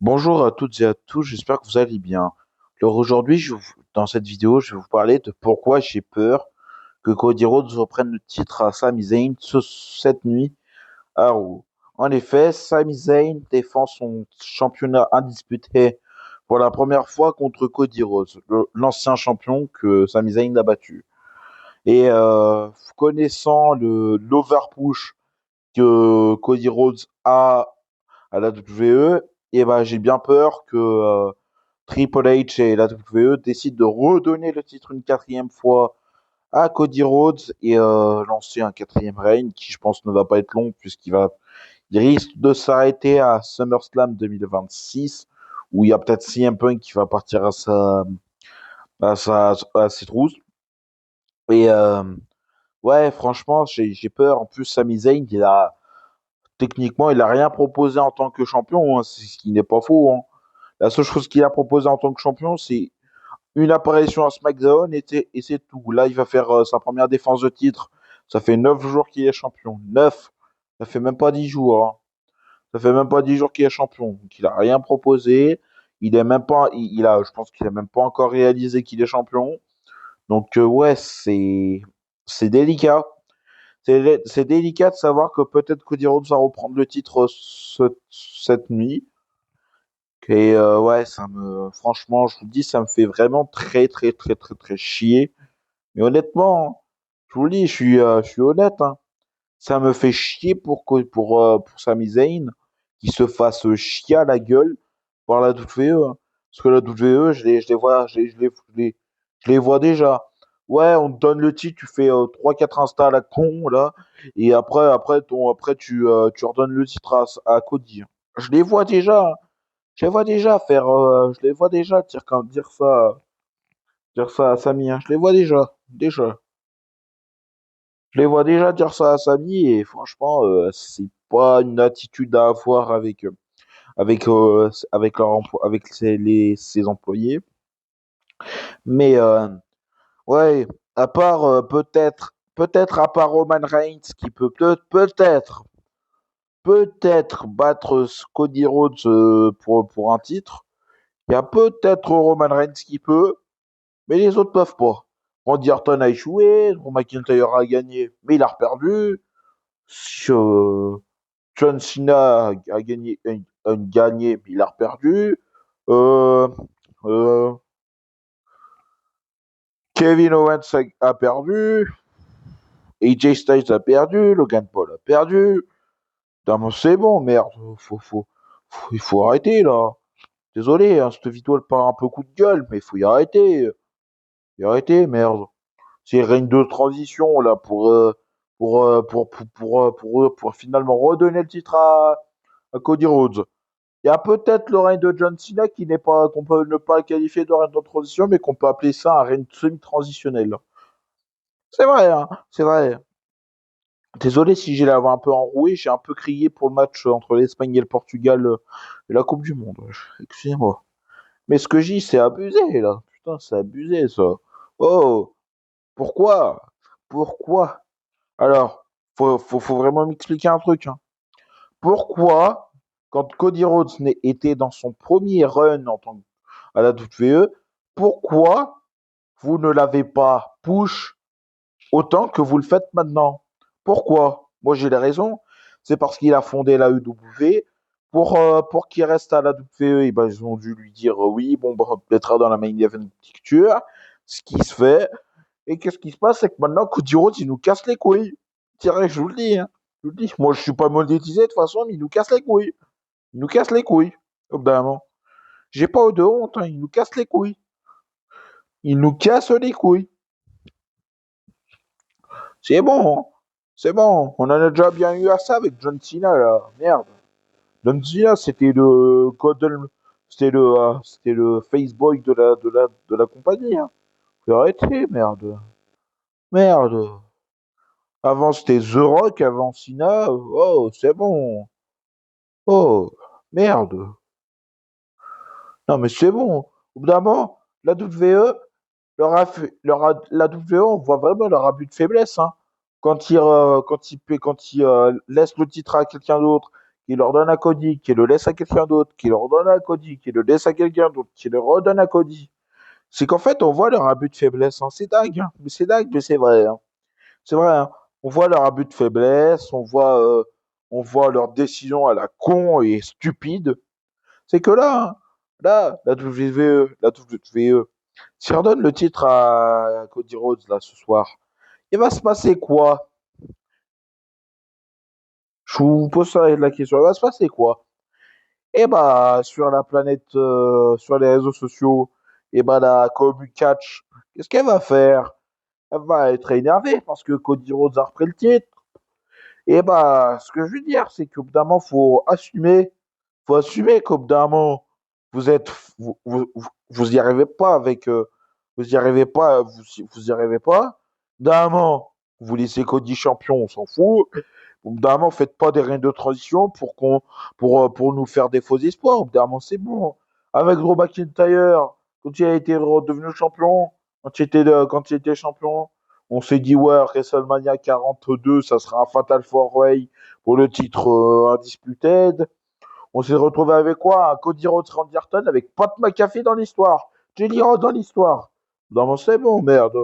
Bonjour à toutes et à tous, j'espère que vous allez bien. Alors aujourd'hui, dans cette vidéo, je vais vous parler de pourquoi j'ai peur que Cody Rhodes reprenne le titre à Sami Zayn cette nuit à Raw. En effet, Sami Zayn défend son championnat indisputé pour la première fois contre Cody Rhodes, l'ancien champion que Sami Zayn a battu. Et connaissant l'overpush que Cody Rhodes a à la WWE, et ben j'ai bien peur que Triple H et la WWE décident de redonner le titre une quatrième fois à Cody Rhodes et lancer un quatrième règne qui, je pense, ne va pas être long il risque de s'arrêter à SummerSlam 2026 où il y a peut-être CM Punk qui va partir à ses trousses. Et ouais, franchement, j'ai peur. En plus, Sami Zayn, techniquement, il a rien proposé en tant que champion, hein, ce qui n'est pas faux, hein. La seule chose qu'il a proposé en tant que champion, c'est une apparition à SmackDown et c'est tout. Là, il va faire sa première défense de titre. Ça fait 9 jours qu'il est champion. 9. Ça fait même pas 10 jours, hein. Ça fait même pas 10 jours qu'il est champion. Donc, il a rien proposé. Il est même pas, je pense qu'il a même pas encore réalisé qu'il est champion. Donc, ouais, c'est délicat. C'est délicat de savoir que peut-être Cody Rhodes va reprendre le titre cette nuit. Et ouais, franchement, je vous le dis, ça me fait vraiment très, très, très, très, très chier. Mais honnêtement, hein, je vous le dis, je suis honnête, hein. Ça me fait chier pour Sami Zayn qui se fasse chier à la gueule par la WWE, hein. Parce que la WWE, je les vois, je les vois déjà. Ouais, on te donne le titre, tu fais 3-4 insta à la con, là. Et après tu redonnes le titre à Cody, hein. Je les vois déjà, hein. Je les vois déjà dire ça à Samy, hein. Je les vois déjà. Je les vois déjà dire ça à Samy et franchement, c'est pas une attitude à avoir avec ses employés. Mais ouais, à part peut-être à part Roman Reigns qui peut-être battre Cody Rhodes pour un titre. Il y a peut-être Roman Reigns qui peut, mais les autres peuvent pas. Randy Orton a échoué, Drew McIntyre a gagné, mais il a perdu. Euh, John Cena a gagné, mais il a perdu. Euh, euh, Kevin Owens a perdu. AJ Styles a perdu. Logan Paul a perdu. Non, c'est bon, merde. Il faut arrêter là. Désolé, hein, cette vidéo elle part un peu coup de gueule, mais il faut y arrêter. Y arrêter, merde. C'est règne de transition là pour finalement redonner le titre à Cody Rhodes. Il y a peut-être le règne de John Cena qu'on peut ne pas qualifier de règne de transition, mais qu'on peut appeler ça un règne semi-transitionnel. C'est vrai, hein, c'est vrai. Désolé si j'ai la voix un peu enrouée, j'ai un peu crié pour le match entre l'Espagne et le Portugal et la Coupe du Monde. Excusez-moi. Mais ce que je dis, c'est abusé là. Putain, c'est abusé ça. Oh, pourquoi? Pourquoi? Alors, faut vraiment m'expliquer un truc, hein. Pourquoi, quand Cody Rhodes était dans son premier run à la WWE, pourquoi vous ne l'avez pas push autant que vous le faites maintenant? Pourquoi? Moi, j'ai les raisons. C'est parce qu'il a fondé la EW. Pour qu'il reste à la WWE, eh ben, ils ont dû lui dire oui, bon, bah, peut-être dans la main event picture, ce qui se fait. Et qu'est-ce qui se passe? C'est que maintenant, Cody Rhodes, il nous casse les couilles. Tiens, je vous le dis, hein. Je vous le dis. Moi, je suis pas monétisé de toute façon, mais il nous casse les couilles. Il nous casse les couilles, évidemment. J'ai pas de honte, hein. Il nous casse les couilles. Il nous casse les couilles. C'est bon, hein. C'est bon. On en a déjà bien eu à ça avec John Cena, là. Merde. John Cena, c'était le faceboy de la compagnie, hein. Faut arrêter, merde. Merde. Avant, c'était The Rock, avant Cena. Oh, c'est bon. Oh, merde. Non, mais c'est bon. Au bout d'un moment, la WWE, la WWE, on voit vraiment leur abus de faiblesse, hein. Quand ils laissent le titre à quelqu'un d'autre qui le redonne à Cody, qui le laisse à quelqu'un d'autre, qui le redonne à Cody, qui le laisse à quelqu'un d'autre, qui le redonne à Cody. C'est qu'en fait, on voit leur abus de faiblesse, hein. C'est dingue, hein. Mais c'est dingue, mais c'est vrai, hein. C'est vrai, hein. On voit leur abus de faiblesse, on voit leurs décisions à la con et stupides. C'est que là, hein, là, la WWE, si on redonne le titre à Cody Rhodes là ce soir, il va se passer quoi? Je vous pose ça la question. Il va se passer quoi? Eh bah, sur la planète, sur les réseaux sociaux, eh bah, la commu catch, qu'est-ce qu'elle va faire? Elle va être énervée parce que Cody Rhodes a repris le titre. Et bah, ce que je veux dire, c'est qu'au bout d'un moment, faut assumer qu'au bout d'un moment, vous êtes, vous y arrivez pas avec, vous y arrivez pas, vous y arrivez pas. D'un moment, vous laissez Cody champion, on s'en fout. Au bout d'un moment, faites pas des règnes de transition pour nous faire des faux espoirs. Au bout d'un moment, c'est bon. Avec Drew McIntyre, quand il a été devenu champion, quand il était champion, on s'est dit, ouais, WrestleMania 42, ça sera un Fatal 4-Way pour le titre Undisputed. On s'est retrouvé avec quoi? Un Cody Rhodes Randy Orton avec Pat McAfee dans l'histoire. Jelly Roll dans l'histoire. Non, c'est bon, merde.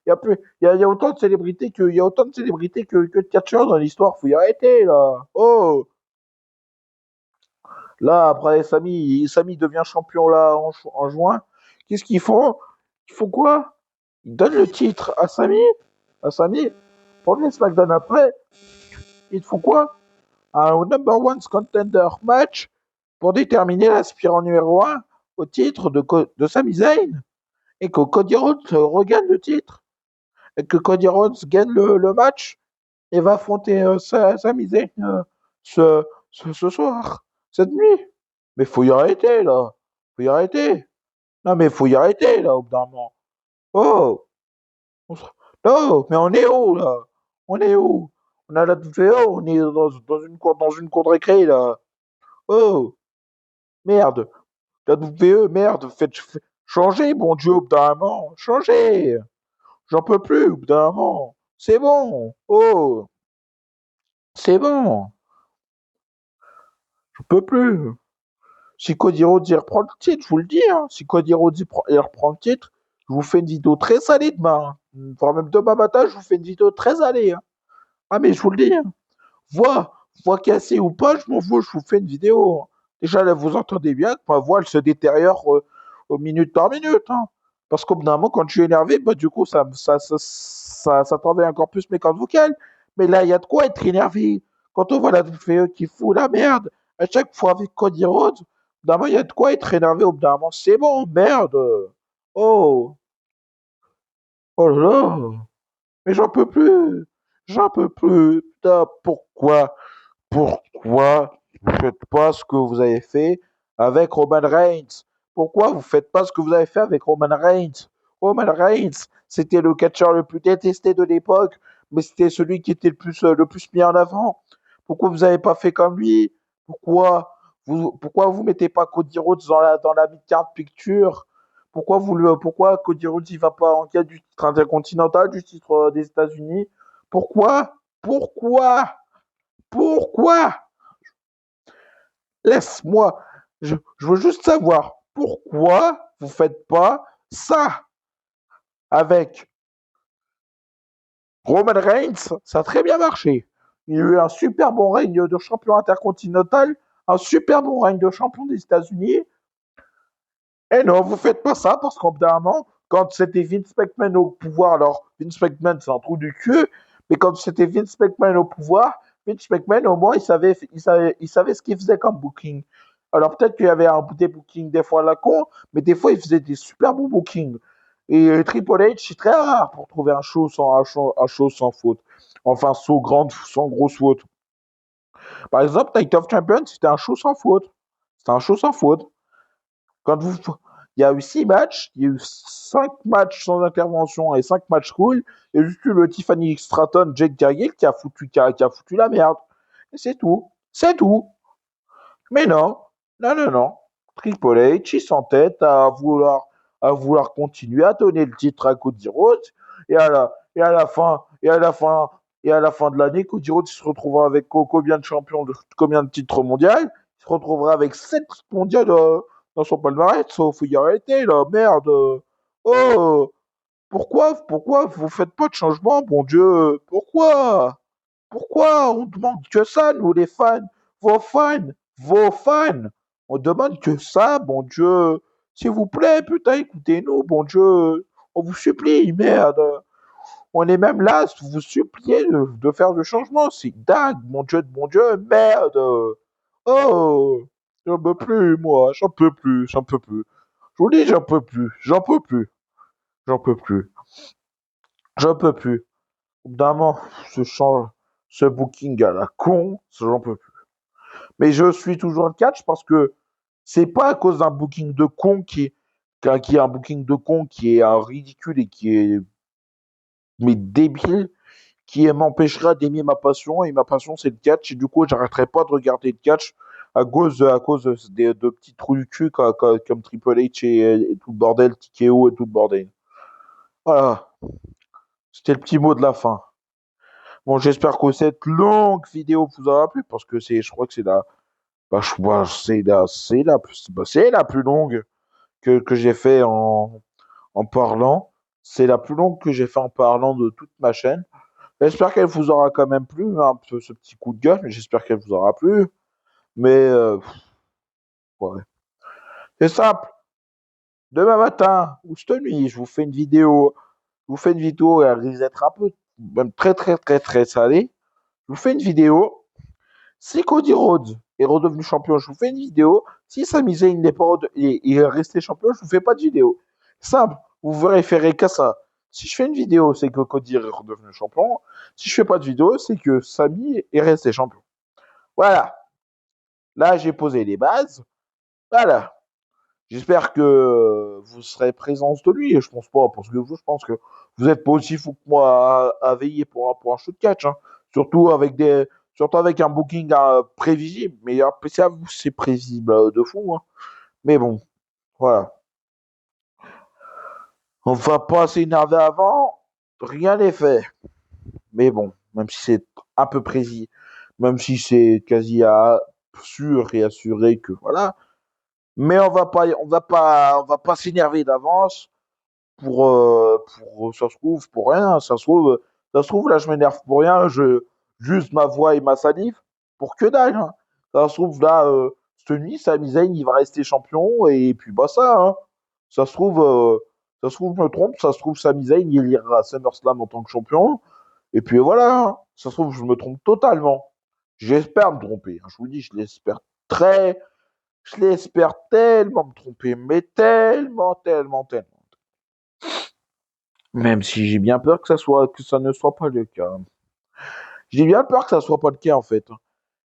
Il y a autant de célébrités que de catcheurs dans l'histoire. Faut y arrêter, là. Oh! Là, après, Sami devient champion, là, en juin. Qu'est-ce qu'ils font? Ils font quoi? Ils donnent le titre à Sami, pour le SmackDown après. Ils font quoi? Un number one contender match pour déterminer l'aspirant numéro un au titre de Sami Zayn. Et que Cody Rhodes regagne le titre. Et que Cody Rhodes gagne le match et va affronter Sami Zayn ce soir, cette nuit. Mais faut y arrêter, là. Faut y arrêter. Non, mais faut y arrêter, là, au bout d'un moment. Oh! On se- Oh, mais on est où, là? On est où? On a la VO, on est dans une cour de récré, là. Oh! Merde! La WE, merde! Changez, bon Dieu, au bout d'un moment. Changez! J'en peux plus, au bout d'un moment. C'est bon! Oh! C'est bon! Je peux plus! Si Cody Rhodes il reprend le titre, je vous le dis, hein. Si Cody Rhodes il reprend le titre, je vous fais une vidéo très salée demain, hein. Voire même demain matin, je vous fais une vidéo très salée, hein. Ah, mais je vous le dis, hein. Voix cassée ou pas, je m'en fous, je vous fais une vidéo, hein. Déjà, là, vous entendez bien que ma voix, elle se détériore au minute par minute, hein. Parce qu'au bout d'un moment, quand je suis énervé, bah, du coup, ça travaille encore plus mes cordes vocales. Mais là, il y a de quoi être énervé. Quand on voit la WWE qui fout la merde, à chaque fois avec Cody Rhodes, au bout d'un moment, il y a de quoi être énervé. Au bout d'un moment, c'est bon, merde. Oh, oh là là. Mais j'en peux plus. J'en peux plus. Putain, pourquoi vous faites pas ce que vous avez fait avec Roman Reigns? Pourquoi vous faites pas ce que vous avez fait avec Roman Reigns? Roman Reigns, c'était le catcheur le plus détesté de l'époque, mais c'était celui qui était le plus mis en avant. Pourquoi vous avez pas fait comme lui? Pourquoi vous mettez pas Cody Rhodes dans la mid-card picture? Pourquoi Cody Rhodes il va pas en quête du titre intercontinental, du titre des États-Unis? Pourquoi? Pourquoi? Pourquoi? Laisse-moi. Je veux juste savoir pourquoi vous faites pas ça avec Roman Reigns. Ça a très bien marché. Il y a eu un super bon règne de champion intercontinental, un super bon règne de champion des États-Unis. Et non, vous faites pas ça parce qu'en bout d'un moment, quand c'était Vince McMahon au pouvoir, alors Vince McMahon c'est un trou du cul, mais quand c'était Vince McMahon au pouvoir, Vince McMahon au moins il savait ce qu'il faisait comme booking. Alors peut-être qu'il y avait des bookings des fois à la con, mais des fois il faisait des super bons bookings. Et Triple H c'est très rare pour trouver un show sans faute. Enfin sans grosse faute. Par exemple, Night of Champions c'était un show sans faute. C'était un show sans faute. Quand vous, il y a eu 6 matchs, il y a eu 5 matchs sans intervention et 5 matchs cool. Il y a juste eu le Tiffany Stratton, Jake Cargill qui a foutu la merde. Et c'est tout. C'est tout. Mais non. Non, non, non. Triple H, il s'entête à vouloir continuer à donner le titre à Cody Rhodes. Et à la fin, Et à la fin de l'année, Cody Rhodes se retrouvera avec combien de titres mondiaux? Il se retrouvera avec 7 titres mondiaux dans son palmarès. Faut y arrêter, là. Merde. Oh, pourquoi vous faites pas de changement, bon Dieu? Pourquoi? Pourquoi on demande que ça, nous les fans, vos fans, vos fans? On demande que ça, bon Dieu. S'il vous plaît, putain, écoutez-nous, bon Dieu. On vous supplie, merde. On est même là, vous supplier de faire du changement. C'est dingue, mon Dieu, merde. Oh, j'en peux plus, moi, j'en peux plus. Je vous dis, j'en peux plus, j'en peux plus, j'en peux plus. Évidemment, ce change, ce booking à la con, j'en peux plus. Mais je suis toujours le catch parce que c'est pas à cause d'un booking de con qui est un booking de con qui est un ridicule et qui est mais débile qui m'empêchera d'aimer ma passion. Et ma passion, c'est le catch. Et du coup, j'arrêterai pas de regarder le catch à cause de petits trous du cul comme Triple H et tout le bordel, TKO et tout le bordel. Voilà, c'était le petit mot de la fin. Bon, j'espère que cette longue vidéo vous aura plu parce que je crois que c'est la plus longue que j'ai fait en parlant. C'est la plus longue que j'ai fait en parlant de toute ma chaîne. J'espère qu'elle vous aura quand même plu, hein, ce petit coup de gueule, mais j'espère qu'elle vous aura plu. Mais ouais. C'est simple. Demain matin ou cette nuit, je vous fais une vidéo. Je vous fais une vidéo et elle risque d'être un peu, même très salée. Je vous fais une vidéo. Si Cody Rhodes est redevenu champion, je vous fais une vidéo. Si Sami Zayn n'est pas il est resté champion, je vous fais pas de vidéo. Simple. Vous vous référez qu'à ça. Si je fais une vidéo, c'est que Cody est redevenu champion. Si je fais pas de vidéo, c'est que Sami est resté champion. Voilà. Là, j'ai posé les bases. Voilà. J'espère que vous serez présence de lui. Et je pense pas, parce que je pense que vous êtes pas aussi fou que moi à veiller pour un shoot catch. Hein. Surtout avec surtout avec un booking prévisible. Mais c'est à vous, c'est prévisible de fou. Hein. Mais bon, voilà. On va pas s'énerver avant. Rien n'est fait. Mais bon, même si c'est un peu précis, même si c'est quasi sûr et assuré que voilà. Mais on va pas s'énerver d'avance ça se trouve pour rien. Ça se trouve là, je m'énerve pour rien. Juste ma voix et ma salive pour que dalle. Hein. Ça se trouve là, cette nuit, Sami Zayn, il va rester champion et puis bah ça. Hein. Ça se trouve, euh, ça se trouve, je me trompe. Ça se trouve, Sami Zayn, il ira à SummerSlam en tant que champion. Et puis voilà. Hein. Ça se trouve, je me trompe totalement. J'espère me tromper. Hein. Je vous dis, je l'espère tellement me tromper, mais tellement. Même si j'ai bien peur que ça ne soit pas le cas. J'ai bien peur que ça soit pas le cas, en fait.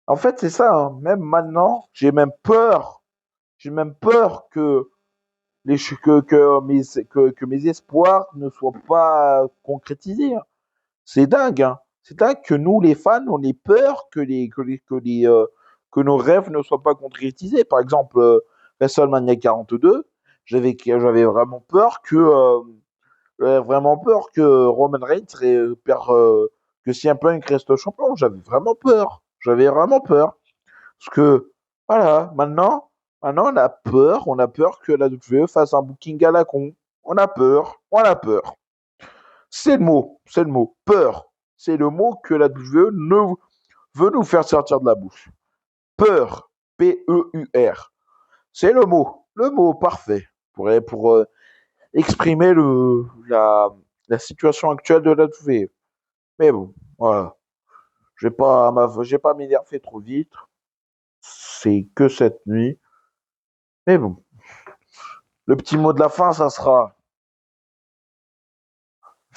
En fait, c'est ça, hein. Même maintenant, j'ai même peur que mes espoirs ne soient pas concrétisés. Hein. C'est dingue, hein. C'est dingue que nous, les fans, on ait peur que nos rêves ne soient pas concrétisés. Par exemple, WrestleMania 42, j'avais vraiment peur que Roman Reigns que CM Punk reste champion. J'avais vraiment peur. J'avais vraiment peur. Parce que, voilà, maintenant on a peur que la WWE fasse un booking à la con. On a peur. C'est le mot, peur. C'est le mot que la WWE veut nous faire sortir de la bouche. Peur, P-E-U-R. C'est le mot parfait pour exprimer la situation actuelle de la WWE. Mais bon, voilà. Je vais pas m'énerver trop vite. C'est que cette nuit. Mais bon, le petit mot de la fin, ça sera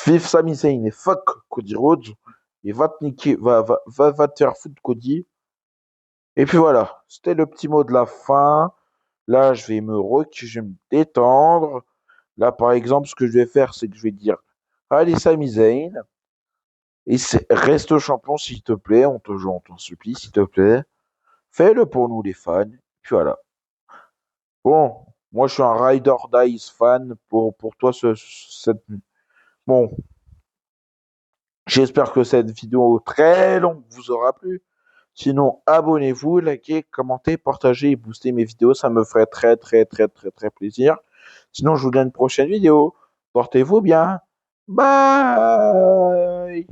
vive Sami Zayn et fuck Cody Rhodes. Et va te niquer, va te faire foutre Cody. Et puis voilà, c'était le petit mot de la fin. Là, je vais me détendre. Là, par exemple, ce que je vais faire, c'est que je vais dire, allez Sami Zayn, reste champion s'il te plaît, on t'en supplie s'il te plaît. Fais-le pour nous les fans. Puis voilà. Bon, moi je suis un Rider Dice fan pour toi cette nuit. Bon, J'espère que cette vidéo très longue vous aura plu. Sinon, abonnez-vous, likez, commentez, partagez et boostez mes vidéos. Ça me ferait très, très, très, très, très plaisir. Sinon, je vous dis à une prochaine vidéo. Portez-vous bien. Bye.